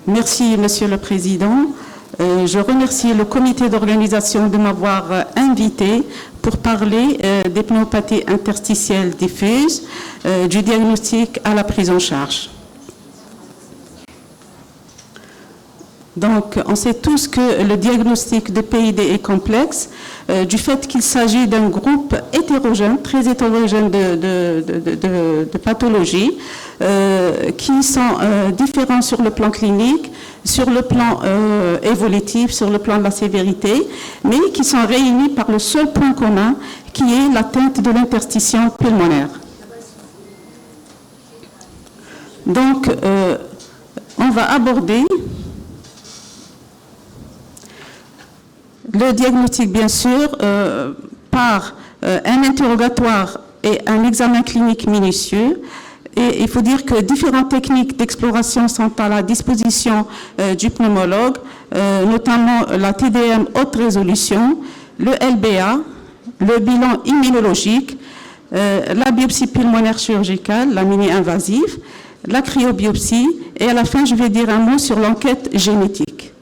Merci, Monsieur le Président. Je remercie le comité d'organisation de m'avoir invité pour parler des pneumopathies interstitielles diffuses, du diagnostic à la prise en charge. Donc, on sait tous que le diagnostic de PID est complexe, du fait qu'il s'agit d'un groupe hétérogène, très hétérogène de pathologies, qui sont différents sur le plan clinique, sur le plan évolutif, sur le plan de la sévérité, mais qui sont réunis par le seul point commun, qui est l'atteinte de l'interstition pulmonaire. Donc, on va aborder le diagnostic, bien sûr, par un interrogatoire et un examen clinique minutieux. Et il faut dire que différentes techniques d'exploration sont à la disposition du pneumologue, notamment la TDM haute résolution, le LBA, le bilan immunologique, la biopsie pulmonaire chirurgicale, la mini-invasive, la cryobiopsie, et à la fin, je vais dire un mot sur l'enquête génétique.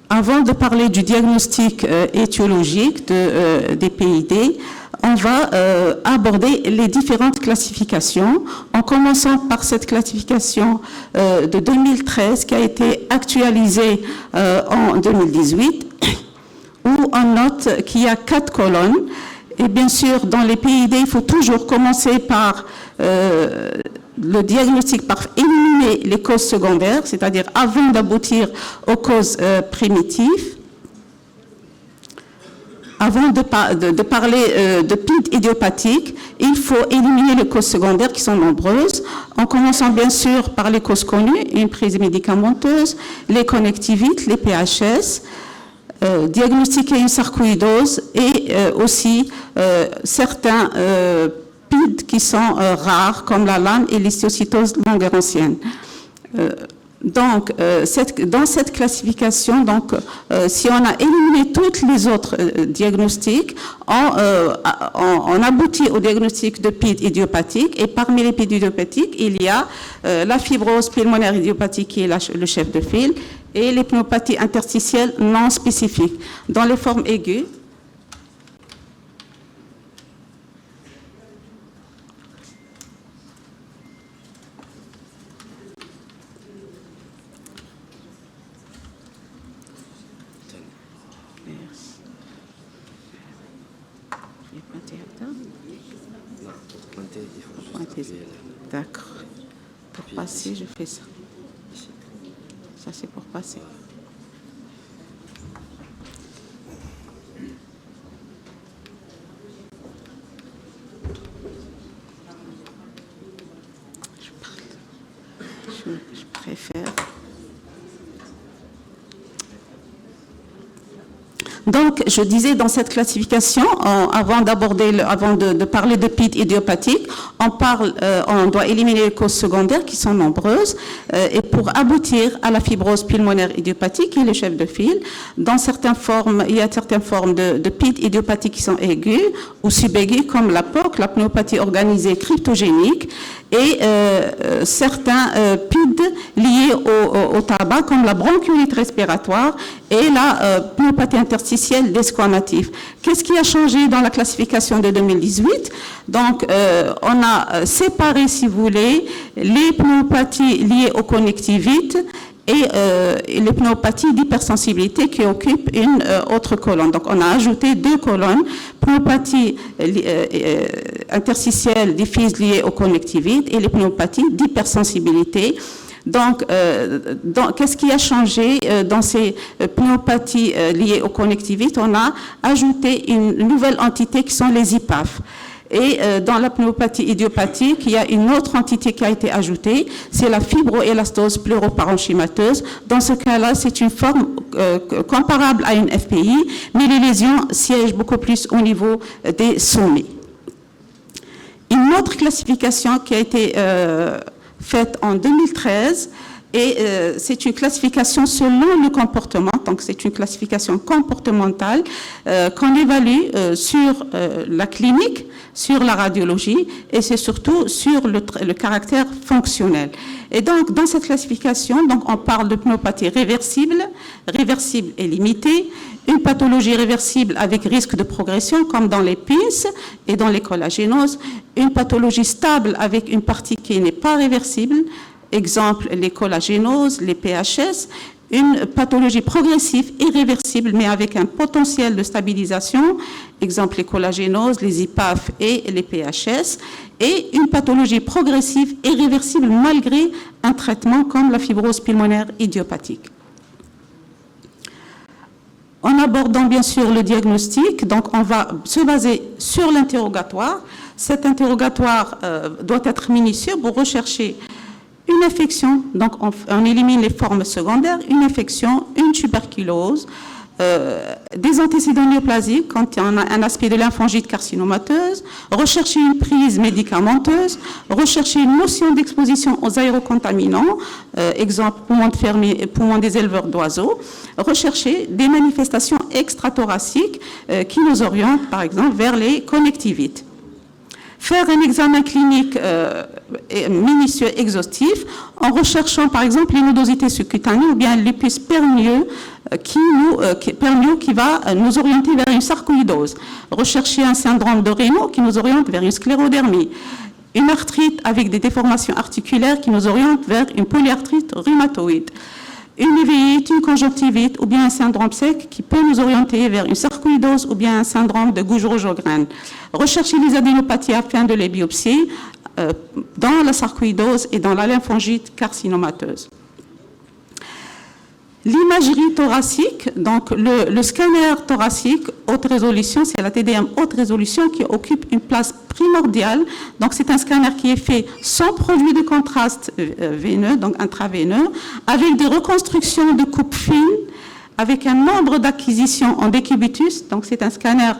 Avant de parler du diagnostic étiologique des PID, on va aborder les différentes classifications, en commençant par cette classification de 2013 qui a été actualisée en 2018, où on note qu'il y a 4 colonnes. Et bien sûr, dans les PID, il faut toujours commencer par le diagnostic, par éliminer les causes secondaires, c'est-à-dire avant d'aboutir aux causes primitives. Avant de parler de PID idiopathique, il faut éliminer les causes secondaires qui sont nombreuses, en commençant bien sûr par les causes connues, une prise médicamenteuse, les connectivites, les PHS, diagnostiquer une sarcoïdose et aussi certains PID qui sont rares, comme la lame et l'histiocytose longue ancienne. Donc, dans cette classification, donc, si on a éliminé tous les autres diagnostics, on aboutit au diagnostic de PID idiopathique. Et parmi les PID idiopathiques, il y a la fibrose pulmonaire idiopathique qui est le chef de file, et les pneumopathies interstitielles non spécifiques. Dans les formes aiguës, d'accord. Pour passer, je fais ça. Ça, c'est pour passer. Je préfère. Donc, je disais dans cette classification, avant de parler de PID idiopathique, on doit éliminer les causes secondaires qui sont nombreuses, et pour aboutir à la fibrose pulmonaire idiopathique, qui est le chef de file, dans certaines formes, il y a certaines formes de PID idiopathique qui sont aiguës ou subaiguës, comme la POC, la pneumopathie organisée cryptogénique, et certains PID liés au tabac, comme la bronchiolite respiratoire et la pneumopathie interstitielle desquamative. Qu'est-ce qui a changé dans la classification de 2018? Donc, on a séparé, si vous voulez, les pneumopathies liées aux connectivites et les pneumopathies d'hypersensibilité qui occupent une autre colonne. Donc, on a ajouté 2 colonnes, pneumopathie interstitielle diffuse liée aux connectivites et les pneumopathies d'hypersensibilité. Donc, qu'est-ce qui a changé dans ces pneumopathies liées aux connectivites? On a ajouté une nouvelle entité qui sont les IPAF. Et dans la pneumopathie idiopathique, il y a une autre entité qui a été ajoutée, c'est la fibroélastose pleuroparenchymateuse. Dans ce cas-là, c'est une forme comparable à une FPI, mais les lésions siègent beaucoup plus au niveau des sommets. Une autre classification qui a été faite en 2013, Et c'est une classification selon le comportement, donc c'est une classification comportementale qu'on évalue sur la clinique, sur la radiologie et c'est surtout sur le caractère fonctionnel. Et donc, dans cette classification, donc, on parle de pneumopathie réversible et limitée, une pathologie réversible avec risque de progression, comme dans les PINS et dans les collagénoses, une pathologie stable avec une partie qui n'est pas réversible, exemple les collagénoses, les PHS, une pathologie progressive irréversible mais avec un potentiel de stabilisation, exemple les collagénoses, les IPAF et les PHS, et une pathologie progressive et réversible malgré un traitement comme la fibrose pulmonaire idiopathique. En abordant bien sûr le diagnostic, donc on va se baser sur l'interrogatoire. Cet interrogatoire doit être minutieux pour rechercher une infection, donc on élimine les formes secondaires, une infection, une tuberculose, des antécédents néoplasiques quand il y en a un aspect de lymphangite carcinomateuse, rechercher une prise médicamenteuse, rechercher une notion d'exposition aux aérocontaminants, exemple poumons de fermiers et poumons des éleveurs d'oiseaux, rechercher des manifestations extrathoraciques qui nous orientent par exemple vers les connectivites. Faire un examen clinique minutieux exhaustif en recherchant par exemple les nodosités subcutanées ou bien le lupus perneux qui va nous orienter vers une sarcoïdose. Rechercher un syndrome de Raynaud qui nous oriente vers une sclérodermie. Une arthrite avec des déformations articulaires qui nous oriente vers une polyarthrite rhumatoïde. Une uvéite, une conjonctivite ou bien un syndrome sec qui peut nous orienter vers une sarcoïdose ou bien un syndrome de Gougerot-Sjogren. Rechercher les adénopathies afin de les biopsier dans la sarcoïdose et dans la lymphangite carcinomateuse. L'imagerie thoracique, donc le scanner thoracique haute résolution, c'est la TDM haute résolution qui occupe une place primordiale. Donc c'est un scanner qui est fait sans produit de contraste veineux, donc intraveineux, avec des reconstructions de coupes fines, avec un nombre d'acquisitions en décubitus. Donc c'est un scanner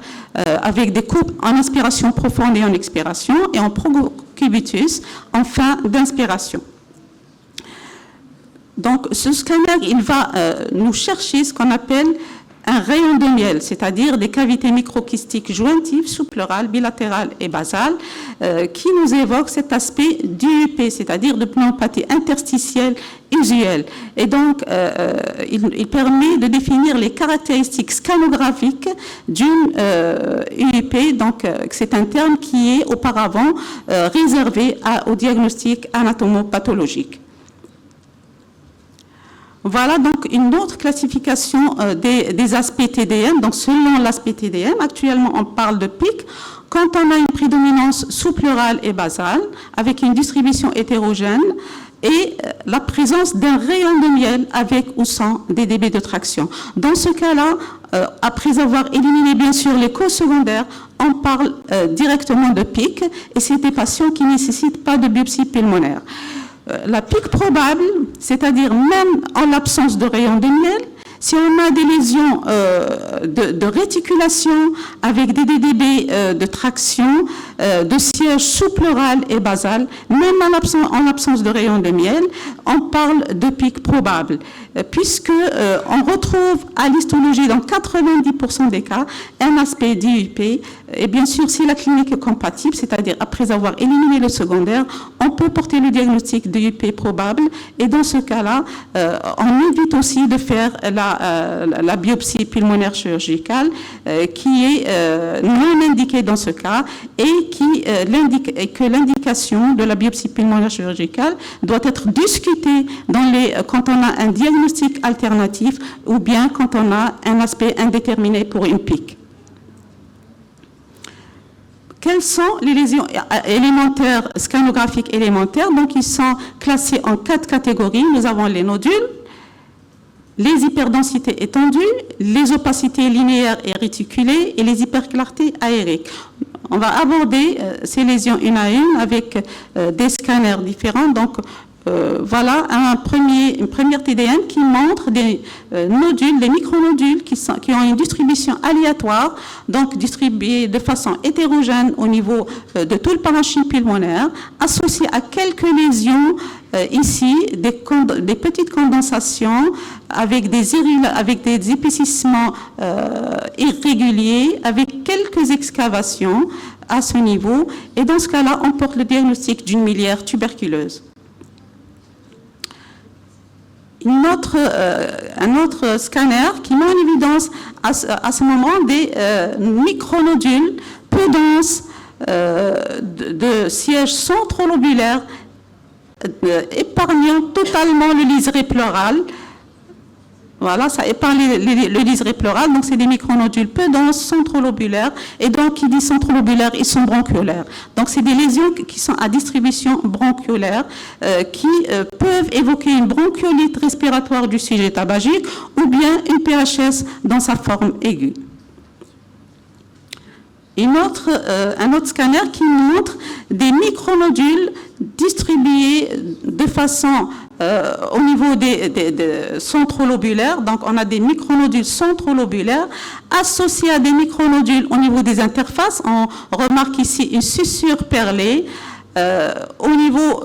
avec des coupes en inspiration profonde et en expiration, et en procubitus en fin d'inspiration. Donc, ce scanner, il va nous chercher ce qu'on appelle un rayon de miel, c'est-à-dire des cavités microkystiques jointives, sous-pleurales, bilatérales et basales, qui nous évoquent cet aspect d'UP, c'est-à-dire de pneumopathie interstitielle usuelle. Et donc, il permet de définir les caractéristiques scanographiques d'une UP. Donc, c'est un terme qui est auparavant réservé au diagnostic anatomopathologique. Voilà donc une autre classification des aspects TDM. Donc selon l'aspect TDM, actuellement on parle de pic. Quand on a une prédominance sous-pleurale et basale, avec une distribution hétérogène et la présence d'un rayon de miel avec ou sans des débits de traction. Dans ce cas-là, après avoir éliminé bien sûr les causes secondaires, on parle directement de pic et c'est des patients qui ne nécessitent pas de biopsie pulmonaire. La pique probable, c'est-à-dire même en l'absence de rayon de miel, si on a des lésions de réticulation avec des DDB de traction, de siège sous-pleural et basal, même en l'absence de rayon de miel, on parle de pique probable, puisque on retrouve à l'histologie dans 90% des cas un aspect d'IUP. Et bien sûr, si la clinique est compatible, c'est-à-dire après avoir éliminé le secondaire, on peut porter le diagnostic d'IUP probable. Et dans ce cas-là, on évite aussi de faire la biopsie pulmonaire chirurgicale qui est non indiquée dans ce cas et que l'indication de la biopsie pulmonaire chirurgicale doit être discutée quand on a un diagnostic alternatif ou bien quand on a un aspect indéterminé pour une pique. Quelles sont les lésions élémentaires, scanographiques élémentaires? Donc, ils sont classés en 4 catégories. Nous avons les nodules, les hyperdensités étendues, les opacités linéaires et réticulées et les hyperclartés aériques. On va aborder ces lésions une à une avec des scanners différents. Donc, voilà une première TDM qui montre des nodules, des micronodules qui ont une distribution aléatoire, donc distribués de façon hétérogène au niveau de tout le parenchyme pulmonaire, associés à quelques lésions ici des petites condensations avec des épaississements irréguliers, avec quelques excavations à ce niveau. Et dans ce cas-là, on porte le diagnostic d'une miliaire tuberculeuse. Un autre scanner qui met en évidence à ce moment des micronodules peu denses de sièges centrolobulaires épargnant totalement le liseré pleural. Voilà, ça épargne le liseré pleural, donc c'est des micronodules peu denses, centrolobulaires, et donc qui dit centrolobulaire, ils sont bronchiolaires. Donc c'est des lésions qui sont à distribution bronchiolaire, qui peuvent évoquer une bronchiolite respiratoire du sujet tabagique ou bien une PHS dans sa forme aiguë. Un autre scanner qui montre des micronodules distribués de façon au niveau des centrolobulaires. Donc, on a des micronodules centrolobulaires associés à des micronodules au niveau des interfaces. On remarque ici une sussure perlée au niveau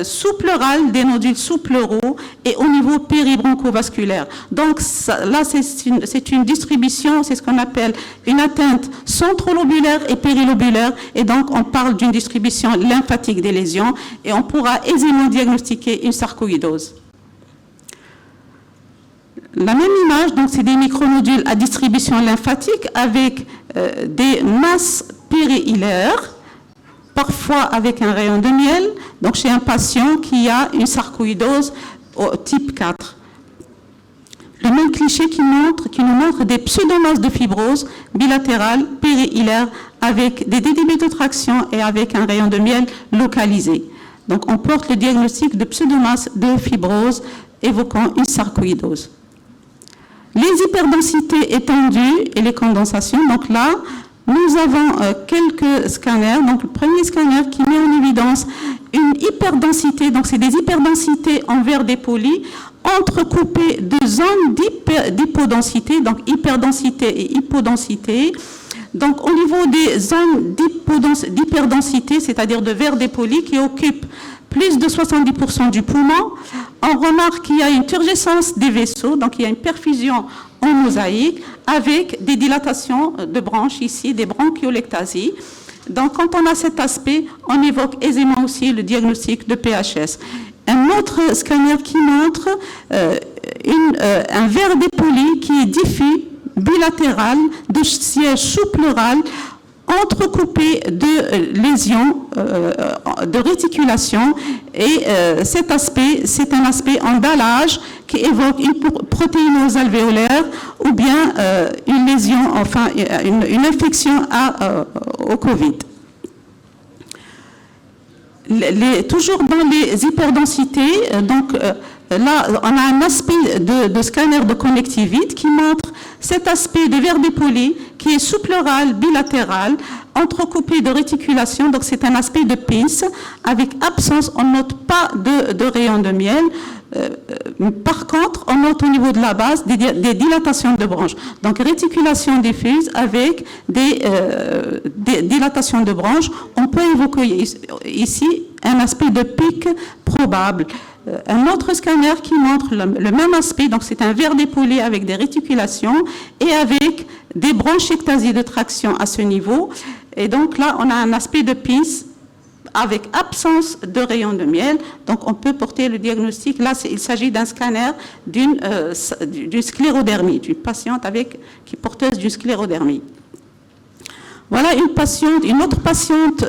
sous-pleural, des nodules sous-pleuraux et au niveau péribronchovasculaire. Donc là, c'est une distribution, c'est ce qu'on appelle une atteinte centrolobulaire et périlobulaire, et donc on parle d'une distribution lymphatique des lésions et on pourra aisément diagnostiquer une sarcoïdose. La même image, donc c'est des micronodules à distribution lymphatique avec des masses périhilaires, parfois avec un rayon de miel, donc chez un patient qui a une sarcoïdose au type 4. Le même cliché qui nous montre des pseudomasses de fibrose bilatérale périhilaire avec des dédébits de traction et avec un rayon de miel localisé. Donc on porte le diagnostic de pseudomasse de fibrose évoquant une sarcoïdose. Les hyperdensités étendues et les condensations, donc là, nous avons quelques scanners. Donc, le premier scanner qui met en évidence une hyperdensité. Donc, c'est des hyperdensités en verre dépoli entrecoupées de zones d'hypodensité. Donc, hyperdensité et hypodensité. Donc, au niveau des zones d'hyperdensité, c'est-à-dire de verre dépoli qui occupent plus de 70% du poumon, on remarque qu'il y a une turgescence des vaisseaux, donc il y a une perfusion en mosaïque avec des dilatations de branches ici, des bronchiolectasies. Donc quand on a cet aspect, on évoque aisément aussi le diagnostic de PHS. Un autre scanner qui montre un verre dépoli qui est diffus, bilatéral, de siège sous-pleural, entrecoupé de lésions de réticulation, et cet aspect, c'est un aspect en dallage qui évoque une protéinose alvéolaire ou bien une lésion, enfin une infection au Covid. Toujours dans les hyperdensités, donc là, on a un aspect de scanner de connectivite qui montre cet aspect de verre dépoli qui est sous-pleural, bilatéral, entrecoupé de réticulation. Donc, c'est un aspect de pince avec absence, on ne note pas de rayon de miel. Par contre, on note au niveau de la base des dilatations de branches. Donc, réticulation diffuse avec des dilatations de branches. On peut évoquer ici un aspect de pic probable. Un autre scanner qui montre le même aspect, donc c'est un verre dépoli avec des réticulations et avec des bronchiectasies de traction à ce niveau. Et donc là, on a un aspect de pince avec absence de rayon de miel. Donc on peut porter le diagnostic. Là, il s'agit d'un scanner d'une sclérodermie, d'une patiente qui est porteuse d'une sclérodermie. Voilà une autre patiente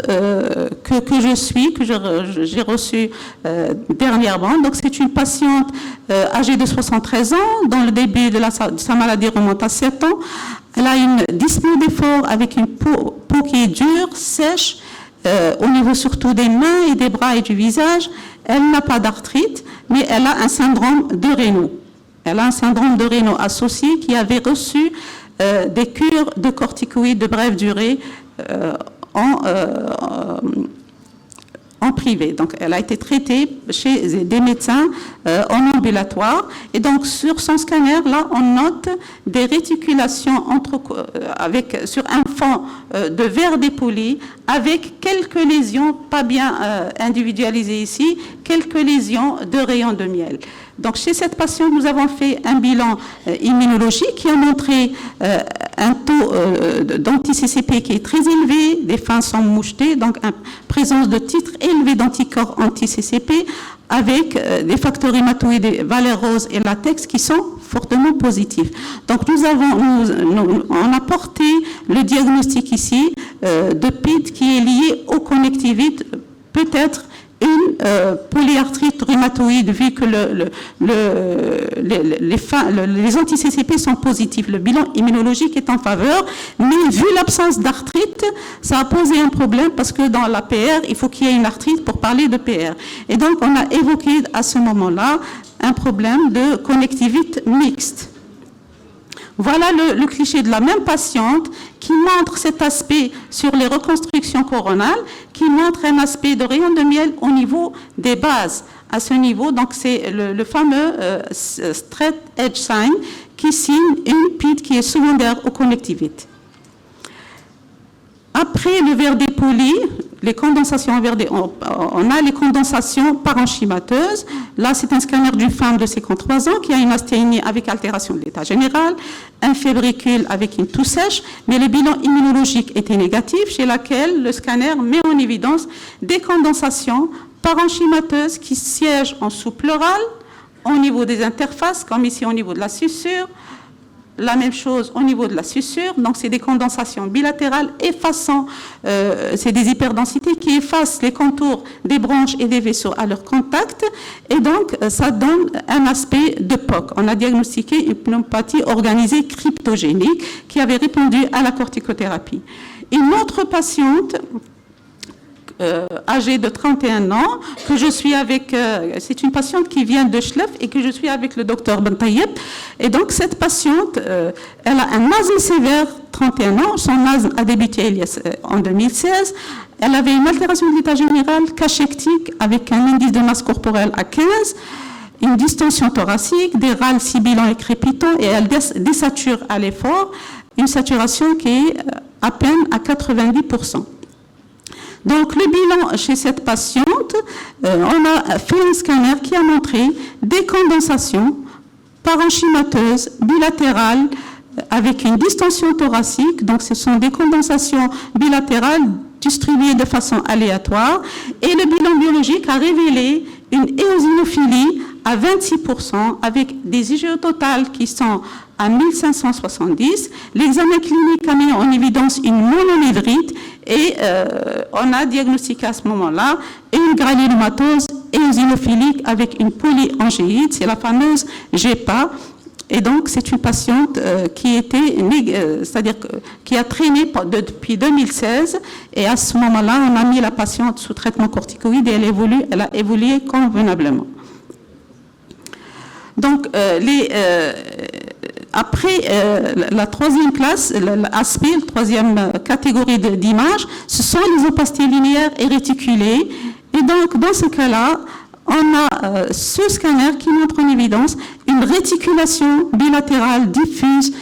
que je suis, que j'ai reçue dernièrement. Donc c'est une patiente âgée de 73 ans, dont le début de sa maladie remonte à 7 ans. Elle a une dyspnée d'effort avec une peau qui est dure, sèche, au niveau surtout des mains et des bras et du visage. Elle n'a pas d'arthrite, mais elle a un syndrome de Raynaud. Elle a un syndrome de Raynaud associé qui avait reçu des cures de corticoïdes de brève durée en privé. Donc, elle a été traitée chez des médecins en ambulatoire. Et donc, sur son scanner, là, on note des réticulations sur un fond de verre dépoli avec quelques lésions, pas bien individualisées ici, quelques lésions de rayons de miel. Donc, chez cette patiente, nous avons fait un bilan immunologique qui a montré un taux d'anti-CCP qui est très élevé, des fins sont mouchetées, donc une présence de titres élevés d'anticorps anti-CCP avec des facteurs hématoïdes, des valeurs roses et latex qui sont fortement positifs. Donc, on a porté le diagnostic ici de PID qui est lié aux connectivites, peut-être une polyarthrite rhumatoïde, vu que les anti-CCP sont positifs. Le bilan immunologique est en faveur, mais vu l'absence d'arthrite, ça a posé un problème parce que dans la PR, il faut qu'il y ait une arthrite pour parler de PR. Et donc, on a évoqué à ce moment-là un problème de connectivite mixte. Voilà le cliché de la même patiente qui montre cet aspect sur les reconstructions coronales, qui montre un aspect de rayon de miel au niveau des bases. À ce niveau, donc c'est le fameux straight edge sign qui signe une PID qui est secondaire aux connectivites. Après le verre dépoli, les condensations en verre on a les condensations parenchymateuses. Là, c'est un scanner d'une femme de 53 ans qui a une asthénie avec altération de l'état général, un fébricule avec une toux sèche, mais le bilan immunologique était négatif, chez laquelle le scanner met en évidence des condensations parenchymateuses qui siègent en sous-pleural, au niveau des interfaces, comme ici au niveau de la sussure. La même chose au niveau de la sussure, donc c'est des condensations bilatérales effaçant, c'est des hyperdensités qui effacent les contours des branches et des vaisseaux à leur contact, et donc ça donne un aspect de POC. On a diagnostiqué une pneumopathie organisée cryptogénique qui avait répondu à la corticothérapie. Une autre patiente âgée de 31 ans, que je suis avec, c'est une patiente qui vient de Schleff et que je suis avec le docteur Bentayeb. Et donc, cette patiente, elle a un asthme sévère, 31 ans, son asthme a débuté en 2016. Elle avait une altération de l'état général cachectique avec un indice de masse corporelle à 15, une distension thoracique, des râles sibilants et crépitants, et elle désature à l'effort, une saturation qui est à peine à 90%. Donc, le bilan chez cette patiente, on a fait un scanner qui a montré des condensations parenchymateuses bilatérales avec une distension thoracique. Donc, ce sont des condensations bilatérales distribuées de façon aléatoire. Et le bilan biologique a révélé une éosinophilie à 26% avec des IgE totales qui sont à 1570. L'examen clinique a mis en évidence une mononévrite et on a diagnostiqué à ce moment-là une granulomatose éosinophilique avec une polyangéite, c'est la fameuse GEPA. Et donc, c'est une patiente qui était, c'est-à-dire qui a traîné depuis 2016. Et à ce moment-là, on a mis la patiente sous traitement corticoïde et elle a évolué convenablement. Donc, après la troisième classe, l'aspect, la troisième catégorie d'images, ce sont les opacités linéaires et réticulées. Et donc, dans ce cas-là, on a ce scanner qui montre en évidence une réticulation bilatérale diffuse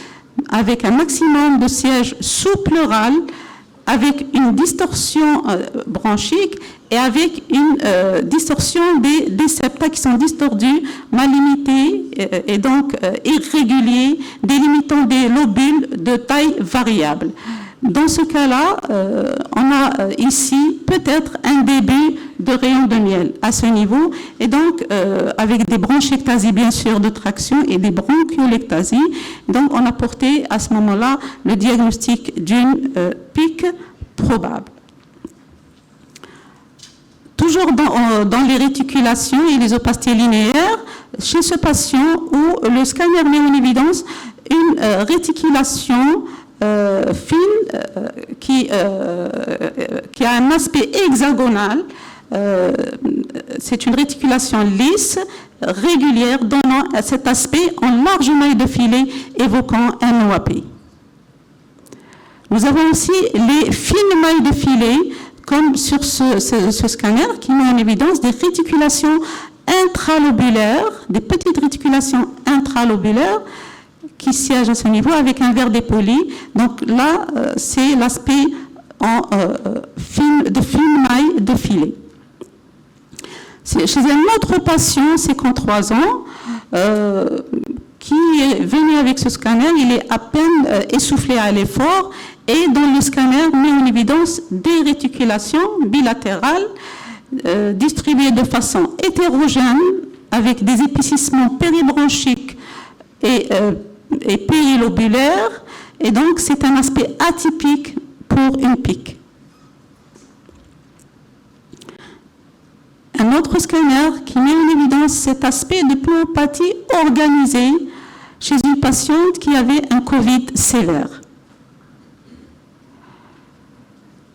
avec un maximum de sièges sous-pleural, avec une distorsion bronchique et avec une distorsion des septa qui sont distordus, mal limités et donc irréguliers, délimitant des lobules de taille variable. Dans ce cas-là, on a ici peut-être un début de rayon de miel à ce niveau, et donc avec des bronchiectasies bien sûr de traction et des bronchiolectasies. Donc on a porté à ce moment-là le diagnostic d'une PIC probable. Toujours dans les réticulations et les opacités linéaires, chez ce patient où le scanner met en évidence une réticulation fine qui a un aspect hexagonal. C'est une réticulation lisse, régulière, donnant cet aspect en large maille de filet évoquant un OAP. Nous avons aussi les fines mailles de filet, comme sur ce scanner, qui met en évidence des réticulations intralobulaires, des petites réticulations intralobulaires, qui siègent à ce niveau avec un verre dépoli. Donc là, c'est l'aspect en fine de filet. Chez un autre patient, 53 ans, qui est venu avec ce scanner, il est à peine essoufflé à l'effort et dans le scanner met en évidence des réticulations bilatérales distribuées de façon hétérogène avec des épaississements péribronchiques et périlobulaires, et donc c'est un aspect atypique pour une PIC. Un autre scanner qui met en évidence cet aspect de pneumopathie organisée chez une patiente qui avait un Covid sévère.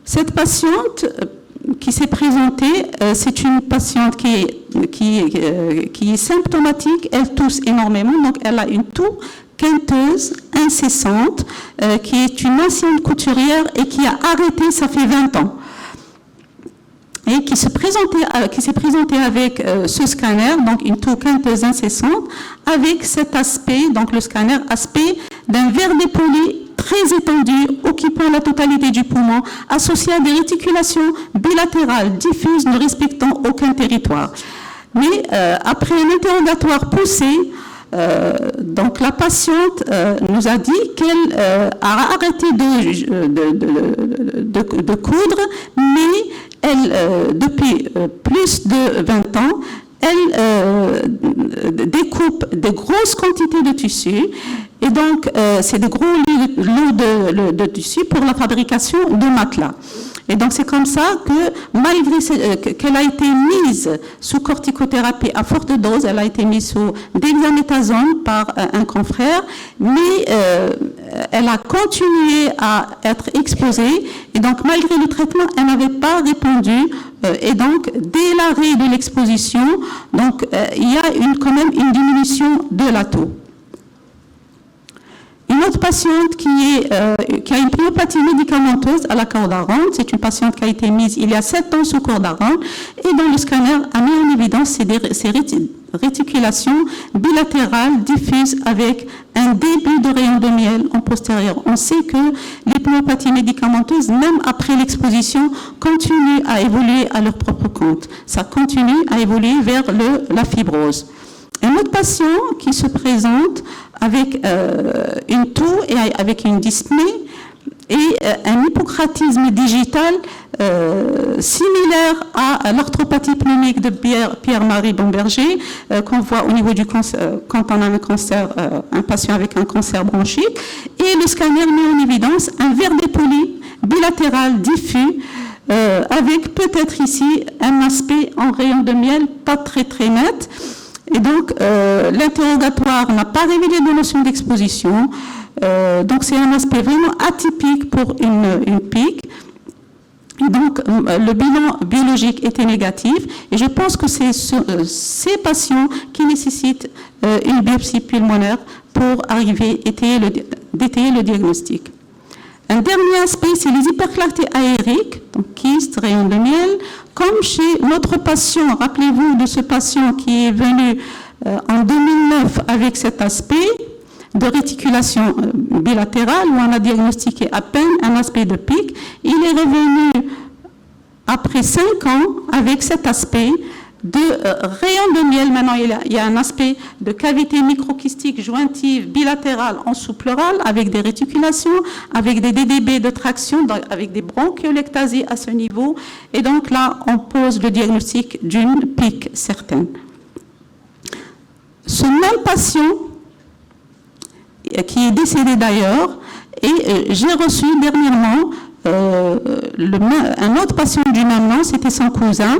Cette patiente qui s'est présentée, c'est une patiente qui est symptomatique, elle tousse énormément, donc elle a une toux quinteuse, incessante, qui est une ancienne couturière et qui a arrêté, ça fait 20 ans. Et qui s'est présentée avec ce scanner, donc une toux quinteuse incessante, avec cet aspect, donc le scanner, aspect d'un verre dépoli très étendu, occupant la totalité du poumon, associé à des réticulations bilatérales diffuses ne respectant aucun territoire. Mais après un interrogatoire poussé, donc la patiente nous a dit qu'elle a arrêté de coudre, mais elle, depuis plus de 20 ans, elle découpe de grosses quantités de tissu, et donc c'est de gros lots de tissu pour la fabrication de matelas. Et donc c'est comme ça que, malgré qu'elle a été mise sous corticothérapie à forte dose, elle a été mise sous dexaméthasone par un confrère, mais elle a continué à être exposée, et donc malgré le traitement, elle n'avait pas répondu, et donc dès l'arrêt de l'exposition, donc il y a quand même une diminution de la toux. Une autre patiente qui a une pneumopathie médicamenteuse à la corde à rendre, c'est une patiente qui a été mise il y a 7 ans sous corde à rendre, et dans le scanner a mis en évidence ces réticulations bilatérales diffuses avec un début de rayon de miel en postérieur. On sait que les pneumopathies médicamenteuses, même après l'exposition, continuent à évoluer à leur propre compte. Ça continue à évoluer vers la fibrose. Un autre patient qui se présente avec une toux et avec une dyspnée et un hypocratisme digital similaire à l'arthropathie pneumonique de Pierre-Marie Bomberger qu'on voit au niveau du cancer, quand on a un cancer, un patient avec un cancer bronchique, et le scanner met en évidence un verre dépoli bilatéral diffus avec peut-être ici un aspect en rayon de miel pas très net. Et donc, l'interrogatoire n'a pas révélé de notion d'exposition. Donc, c'est un aspect vraiment atypique pour une PIC. Et donc, le bilan biologique était négatif. Et je pense que c'est ces patients qui nécessitent une biopsie pulmonaire pour arriver à détailler le diagnostic. Un dernier aspect, c'est les hyperclartés aériques, donc kyste, rayon de miel. Comme chez notre patient, rappelez-vous de ce patient qui est venu en 2009 avec cet aspect de réticulation bilatérale, où on a diagnostiqué à peine un aspect de PIC. Il est revenu après 5 ans avec cet aspect de rayon de miel. Maintenant, il y a un aspect de cavité microkystique jointive bilatérale en sous-pleurale avec des réticulations, avec des DDB de traction, avec des bronchiolectasies à ce niveau. Et donc là, on pose le diagnostic d'une PIC certaine. Ce même patient, qui est décédé d'ailleurs, et j'ai reçu dernièrement un autre patient du même nom, c'était son cousin.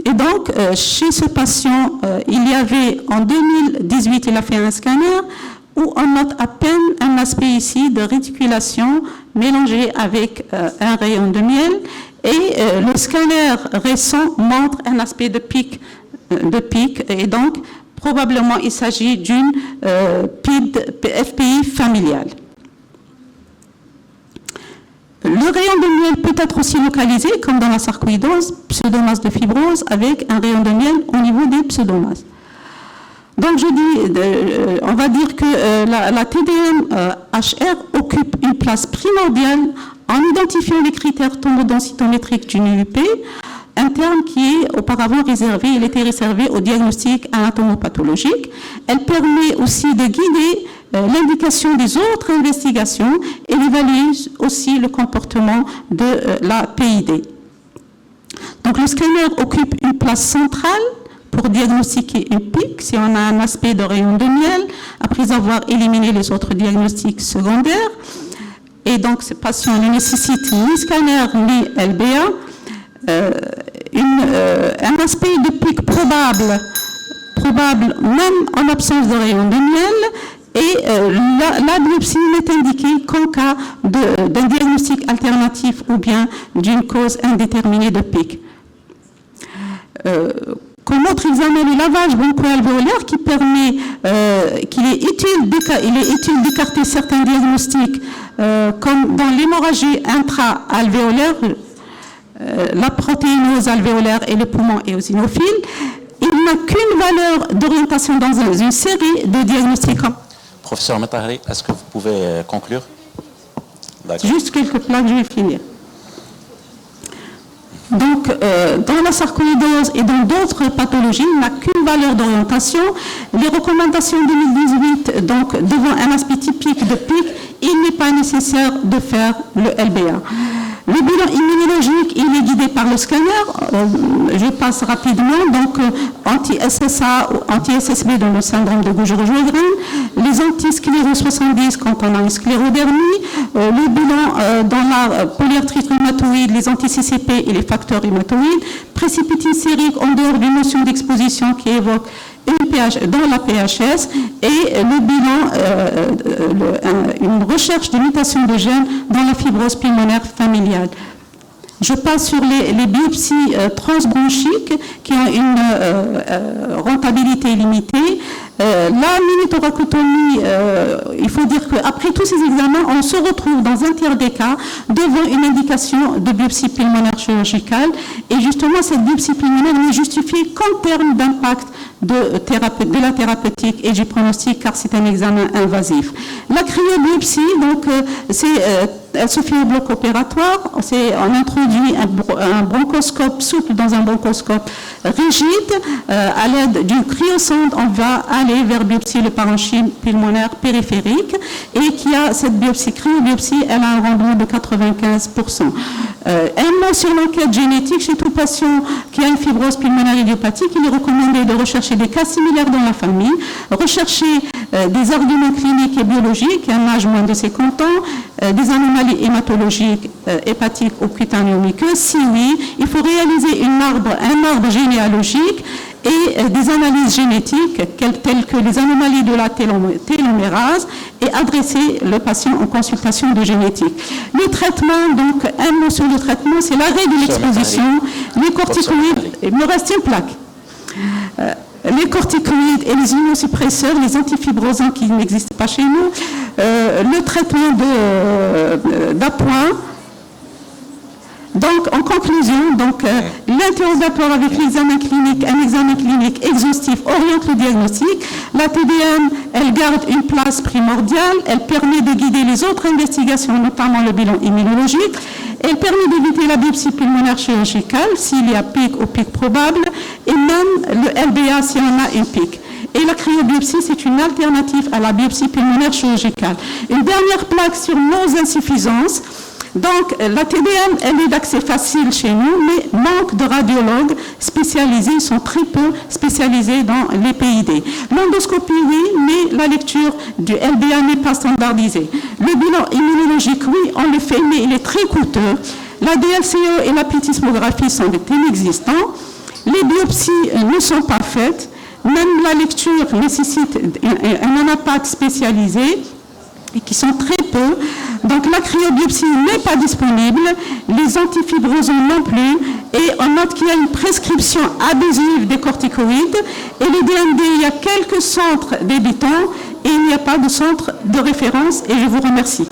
Et donc, chez ce patient, il y avait, en 2018, il a fait un scanner où on note à peine un aspect ici de réticulation mélangé avec un rayon de miel. Et le scanner récent montre un aspect de pic. Et donc, probablement, il s'agit d'une FPI familiale. Le rayon de miel peut être aussi localisé, comme dans la sarcoïdose, pseudomasse de fibrose, avec un rayon de miel au niveau des pseudomasses. Donc, on va dire que la TDM-HR occupe une place primordiale en identifiant les critères tomodensitométriques d'une UP, un terme qui est auparavant réservé, il était réservé au diagnostic anatomopathologique. Elle permet aussi de guider l'indication des autres investigations et d'évaluer aussi le comportement de la PID. Donc le scanner occupe une place centrale pour diagnostiquer une PIC si on a un aspect de rayon de miel, après avoir éliminé les autres diagnostics secondaires. Et donc ce patient ne nécessite ni scanner ni LBA. Un aspect de PIC probable même en absence de rayon de miel, et la biopsie n'est indiquée qu'en cas d'un diagnostic alternatif ou bien d'une cause indéterminée de PIC. Comme autre examen, le lavage broncho-alvéolaire qui permet, il est utile d'écarter certains diagnostics, comme dans l'hémorragie intra-alvéolaire, la protéinose alvéolaire et le poumon éosinophile. Il n'a qu'une valeur d'orientation dans une série de diagnostics. Professeur Matahari, est-ce que vous pouvez conclure? Juste quelques plaques, je vais finir. Donc, dans la sarcoïdose et dans d'autres pathologies, il n'a qu'une valeur d'orientation. Les recommandations 2018, donc, devant un aspect typique de PIC, il n'est pas nécessaire de faire le LBA. Le bilan immunologique, il est guidé par le scanner. Je passe rapidement. Donc, anti-SSA ou anti-SSB dans le syndrome de Gaucher-Sjögren, les anti-sclérose 70 quand on a une sclérodermie, le bilan dans la polyarthrite rhumatoïde, les anti-CCP et les facteurs rhumatoïdes, précipitin sérique en dehors d'une notion d'exposition qui évoque dans la PHS, et le bilan, une recherche de mutation de gènes dans la fibrose pulmonaire familiale. Je passe sur les biopsies transbronchiques qui ont une rentabilité limitée. La mini-thoracotomie, il faut dire qu'après tous ces examens, on se retrouve dans un tiers des cas devant une indication de biopsie pulmonaire chirurgicale. Et justement, cette biopsie pulmonaire n'est justifiée qu'en termes d'impact de la thérapeutique et du pronostic, car c'est un examen invasif. La cryobiopsie, donc, elle se fait au bloc opératoire. On introduit un bronchoscope souple dans un bronchoscope rigide. À l'aide d'une cryosonde, on va aller vers biopsie le parenchyme pulmonaire périphérique, et qui a cette cryobiopsie, elle a un rendement de 95%. Un mot sur l'enquête génétique. Chez tout patient qui a une fibrose pulmonaire idiopathique, il est recommandé de rechercher des cas similaires dans la famille, rechercher des arguments cliniques et biologiques, un âge moins de 50 ans, des anomalies hématologiques, hépatiques ou cutanéo-muqueuses. Si oui, il faut réaliser un arbre généalogique et des analyses génétiques telles que les anomalies de la télomérase, et adresser le patient en consultation de génétique. Le traitement, donc un mot sur le traitement, c'est l'arrêt de l'exposition. Les corticoïdes, il me reste une plaque. Les corticoïdes et les immunosuppresseurs, les antifibrosants qui n'existent pas chez nous, le traitement d'appoint. Donc, en conclusion, l'interrogatoire avec l'examen clinique, un examen clinique exhaustif oriente le diagnostic. La TDM, elle garde une place primordiale, elle permet de guider les autres investigations, notamment le bilan immunologique. Elle permet d'éviter la biopsie pulmonaire chirurgicale s'il y a PIC ou PIC probable, et même le LBA si on a une PIC. Et la cryobiopsie, c'est une alternative à la biopsie pulmonaire chirurgicale. Une dernière plaque sur nos insuffisances. Donc, la TDM, elle est d'accès facile chez nous, mais manque de radiologues spécialisés, ils sont très peu spécialisés dans les PID. L'endoscopie, oui, mais la lecture du LBA n'est pas standardisée. Le bilan immunologique, oui, on le fait, mais il est très coûteux. La DLCE et la pitysmographie sont inexistants. Les biopsies ne sont pas faites. Même la lecture nécessite un anapathe spécialisé, et qui sont très peu. Donc la cryobiopsie n'est pas disponible, les antifibrosants non plus, et on note qu'il y a une prescription abusive des corticoïdes, et les DMD, il y a quelques centres débutants, et il n'y a pas de centre de référence, et je vous remercie.